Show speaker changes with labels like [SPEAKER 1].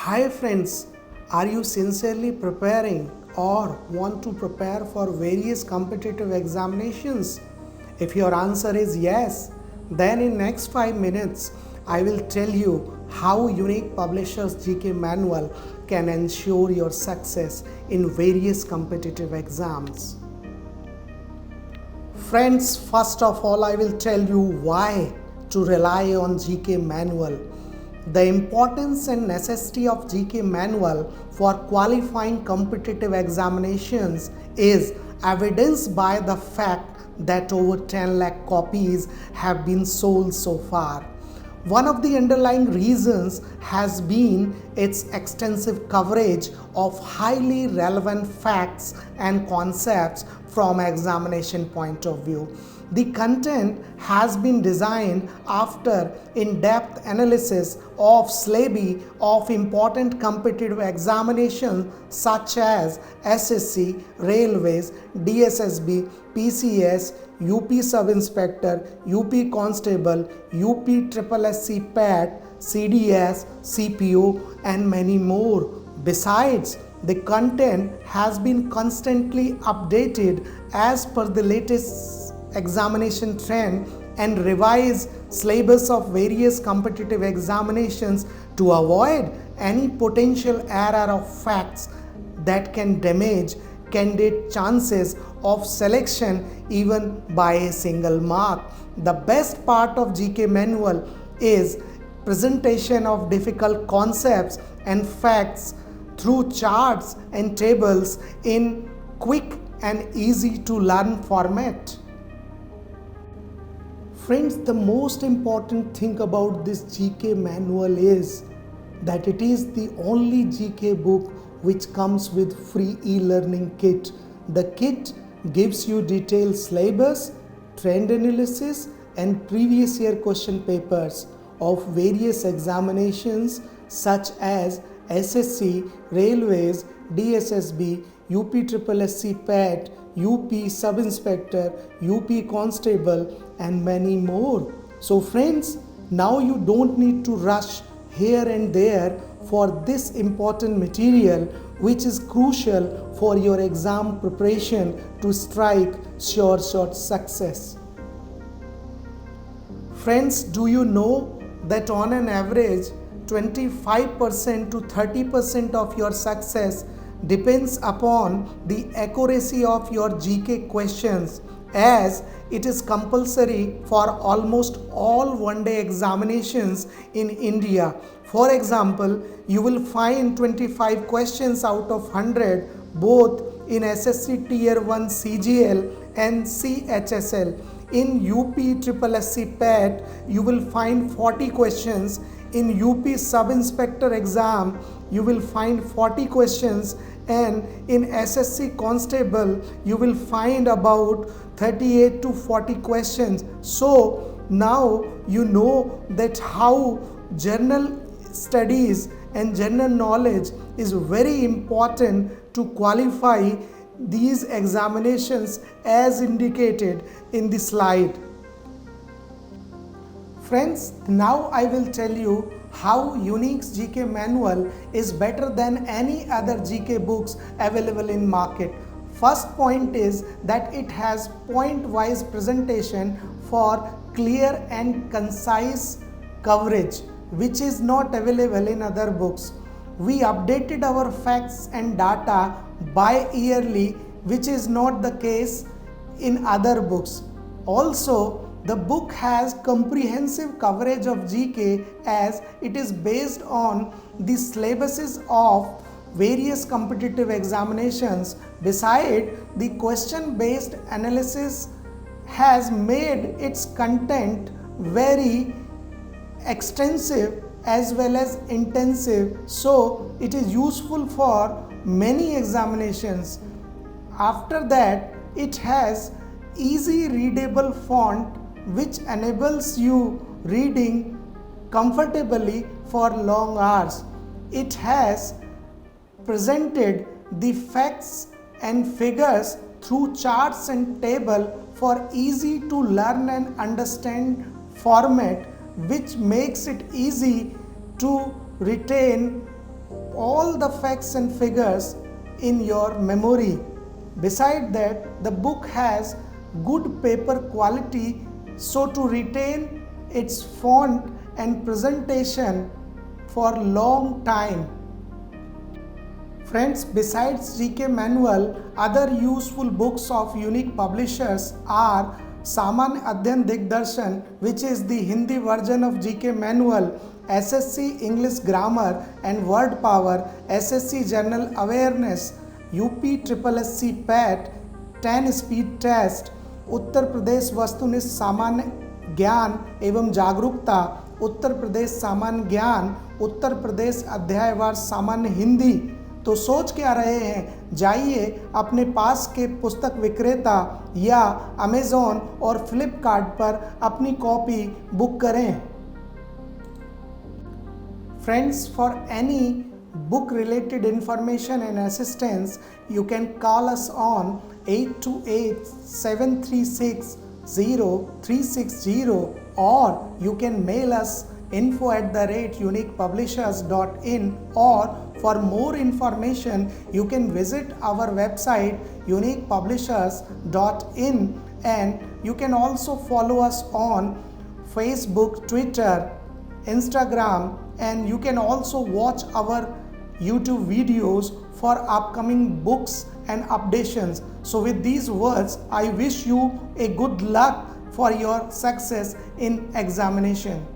[SPEAKER 1] Hi friends, are you sincerely preparing or want to prepare for various competitive examinations? If your answer is yes, then in next 5 minutes I will tell you how Unique Publishers GK Manual can ensure your success in various competitive exams. Friends, first of all, I will tell you why to rely on GK Manual. The importance and necessity of GK Manual for qualifying competitive examinations is evidenced by the fact that over 10 lakh copies have been sold so far. One of the underlying reasons has been its extensive coverage of highly relevant facts and concepts from examination point of view. The content has been designed after in-depth analysis of syllabi of important competitive examinations such as SSC, Railways, DSSB, PCS, UP Sub-Inspector, UP Constable, UP SSSC PAT, CDS, CPO and many more. Besides, the content has been constantly updated as per the latest examination trend and revised syllabus of various competitive examinations to avoid any potential error of facts that can damage candidate chances of selection even by a single mark. The best part of GK Manual is presentation of difficult concepts and facts through charts and tables in quick and easy to learn format. Friends, the most important thing about this GK manual is that it is the only GK book which comes with free e-learning kit. The kit gives you detailed syllabus, trend analysis and previous year question papers of various examinations such as SSC, Railways, DSSB, UP SSSC PAT, UP Sub-Inspector, UP Constable and many more. So friends, now you don't need to rush here and there for this important material which is crucial for your exam preparation to strike sure shot success. Friends, do you know that on an average 25% to 30% of your success depends upon the accuracy of your GK questions, as it is compulsory for almost all one-day examinations in India. For example, you will find 25 questions out of 100 both in SSC Tier 1 CGL and CHSL. In UP SSSC PAT, you will find 40 questions. In UP Sub-Inspector exam, you will find 40 questions, and in SSC Constable, you will find about 38 to 40 questions. So now you know that how general studies and general knowledge is very important to qualify these examinations as indicated in the slide. Friends, now I will tell you how Unique's GK manual is better than any other GK books available in market. First point is that it has point-wise presentation for clear and concise coverage, which is not available in other books. We updated our facts and data bi-yearly, which is not the case in other books. Also, the book has comprehensive coverage of GK as it is based on the syllabuses of various competitive examinations. Besides, the question-based analysis has made its content very extensive as well as intensive, so it is useful for many examinations. After that, it has easy readable font which enables you reading comfortably for long hours. It has presented the facts and figures through charts and table for easy to learn and understand format, which makes it easy to retain all the facts and figures in your memory. Beside that, the book has good paper quality, so to retain its font and presentation for long time. Friends, besides GK Manual, other useful books of Unique Publishers are Samanya Adhyan Digdarshan, which is the Hindi version of GK Manual, SSC English Grammar and Word Power, SSC General Awareness, UP SSC PAT, 10 Speed Test, Uttar Pradesh वस्तुनिष्ठ सामान्य ज्ञान एवं जागरूकता, उत्तर प्रदेश सामान्य ज्ञान, उत्तर प्रदेश अध्यायवार सामान्य हिंदी। तो सोच क्या रहे हैं, जाइए अपने पास के पुस्तक विक्रेता या अमेज़ॉन और फ्लिपकार्ट पर अपनी कॉपी बुक करें। Friends, for any book related information and assistance, you can call us on 828-736-0360 or you can mail us info@uniquepublishers.in, or for more information you can visit our website uniquepublishers.in, and you can also follow us on Facebook, Twitter, Instagram, and you can also watch our YouTube videos for upcoming books and updations. So with these words, I wish you a good luck for your success in examination.